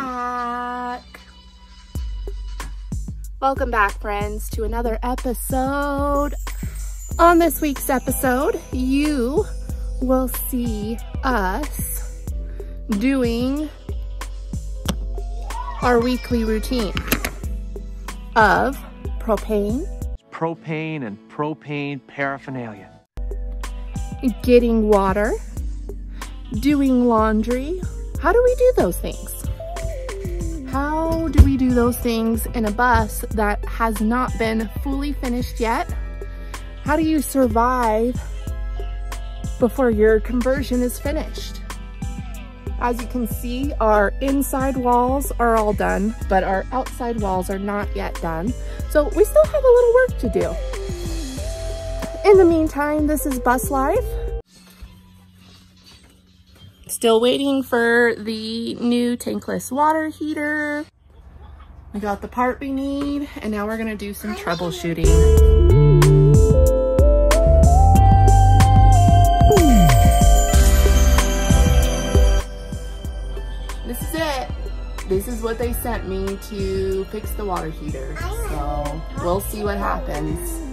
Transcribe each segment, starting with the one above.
back. Welcome back, friends, to another episode. On this week's episode, you will see us doing our weekly routine of propane and propane paraphernalia, getting water, doing laundry. How do we do those things? How do we do those things in a bus that has not been fully finished yet? How do you survive before your conversion is finished? As you can see, our inside walls are all done, but our outside walls are not yet done. So we still have a little work to do. In the meantime, this is bus life. Still waiting for the new tankless water heater. We got the part we need, and now we're gonna do some troubleshooting. This is it. This is what they sent me to fix the water heater. So we'll see what happens.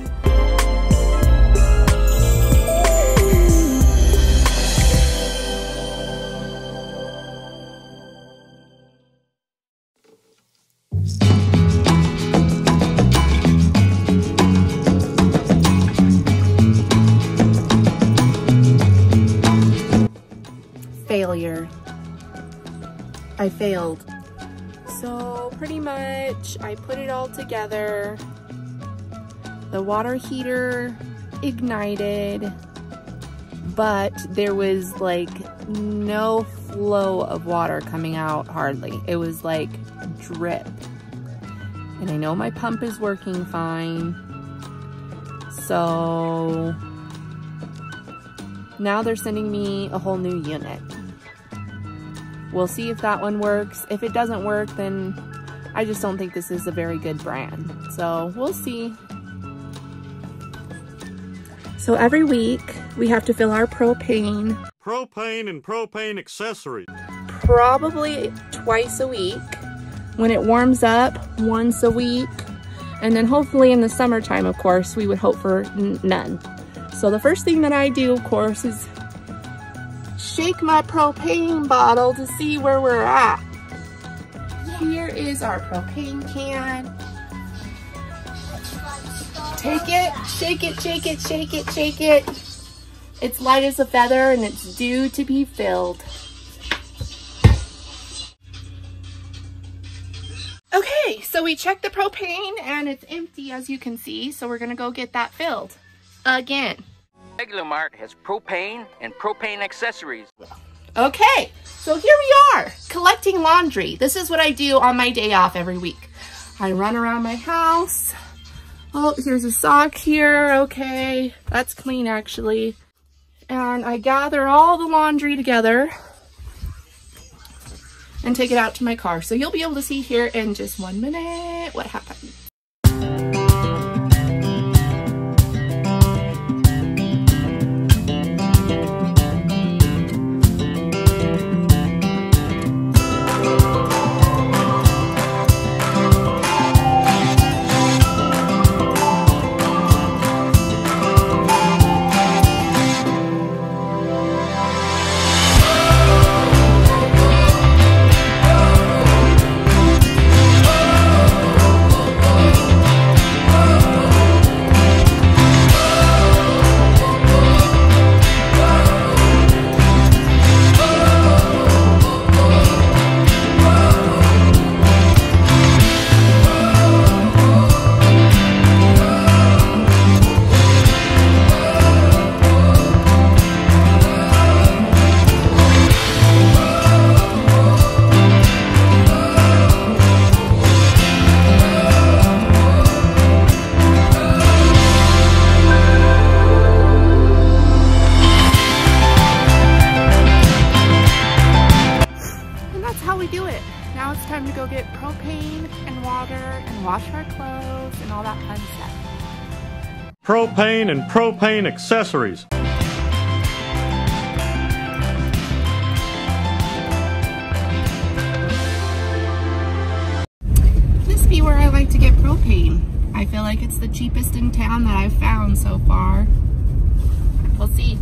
Failure. I failed. So pretty much I put it all together. The water heater ignited, but there was like no flow of water coming out hardly. It was like drip. And I know my pump is working fine. So now they're sending me a whole new unit. We'll see if that one works. If it doesn't work, then I just don't think this is a very good brand. So we'll see. So every week we have to fill our propane. Propane and propane accessories. Probably twice a week. When it warms up, once a week. And then hopefully in the summertime, of course, we would hope for none. So the first thing that I do, of course, is shake my propane bottle to see where we're at. Here is our propane can. Take it, shake it, shake it, shake it, shake it. It's light as a feather and it's due to be filled. Okay, so we checked the propane and it's empty, as you can see. So we're gonna go get that filled again. Regular Mart has propane and propane accessories. Okay, so here we are, collecting laundry. This is what I do on my day off every week. I run around my house. Oh, here's a sock here. Okay, that's clean actually. And I gather all the laundry together and take it out to my car. So you'll be able to see here in just 1 minute what happened. Time to go get propane and water and wash our clothes and all that fun stuff. Propane and propane accessories. propane. I feel like it's the cheapest in town that I've found so far. We'll see.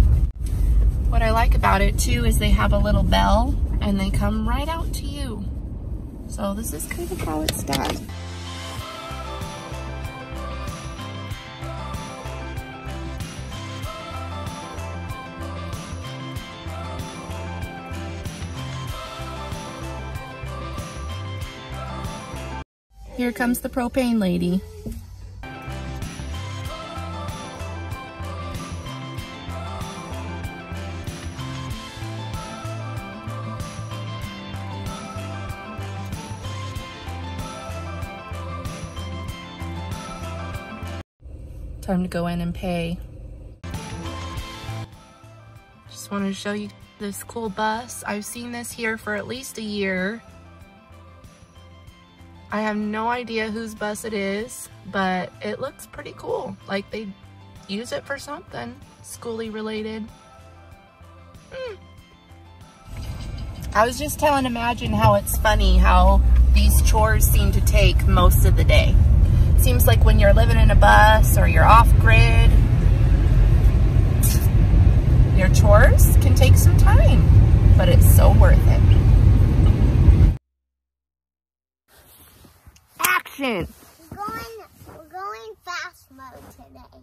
What I like about it too is they have a little bell and they come right out to you. So this is kind of how it's done. Here comes the propane lady. Time to go in and pay. Just wanted to show you this cool bus. I've seen this here for at least a year. I have no idea whose bus it is, but it looks pretty cool. Like they use it for something schooly related. I was just telling Imagine how it's funny how these chores seem to take most of the day. Seems like when you're living in a bus or you're off-grid, your chores can take some time, but it's so worth it. Action! We're going fast mode today.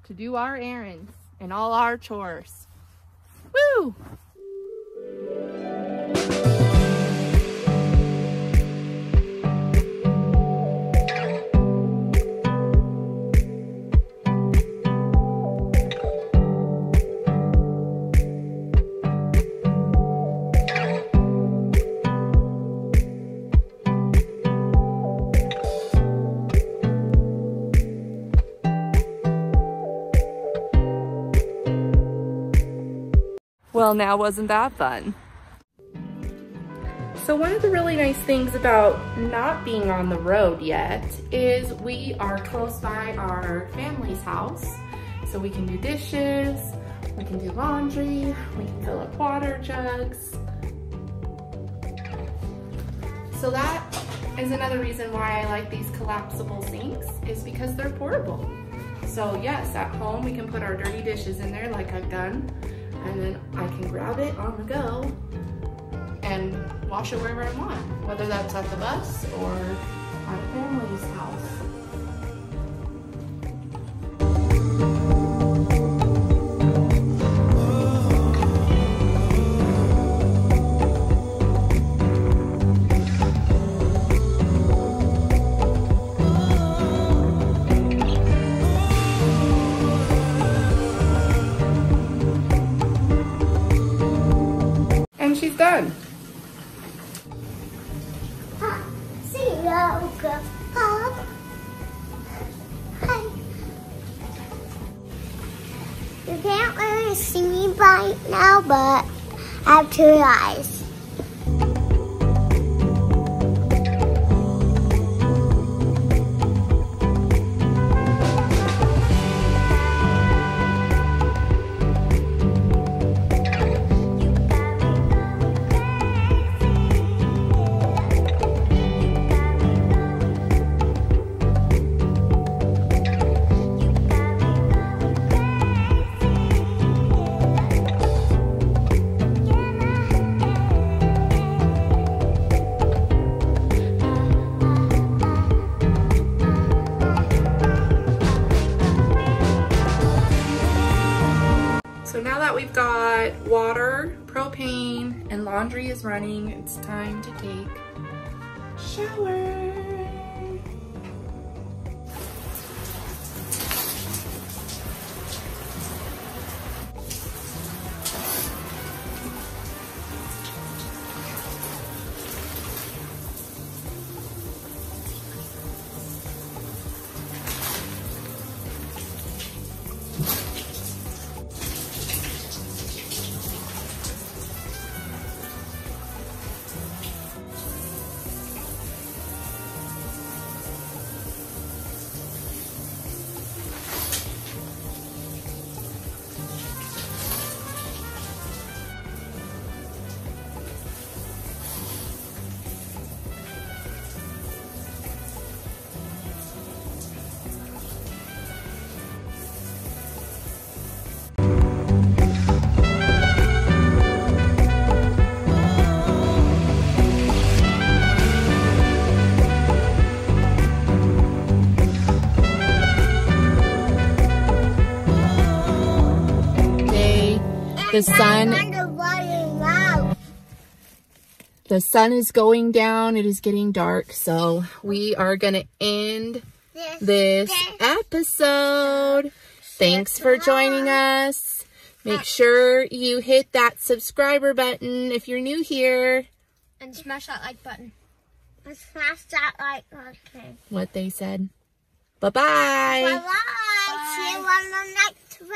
To do our errands and all our chores. Woo! Well, now wasn't that fun? So one of the really nice things about not being on the road yet is we are close by our family's house. So we can do dishes, we can do laundry, we can fill up water jugs. So that is another reason why I like these collapsible sinks, is because they're portable. So yes, at home we can put our dirty dishes in there like I've done, and then I can grab it on the go and wash it wherever I want, whether that's at the bus or at a family's house. And she's done. You can't really see me right now, but I have 2 eyes. So now that we've got water, propane, and laundry is running, it's time to take a shower. The sun is going down. It is getting dark. So we are going to end this episode. Thanks for joining us. Make sure you hit that subscriber button if you're new here. And smash that like button. And smash that like button. What they said. Bye-bye. Bye-bye. See you on the next video.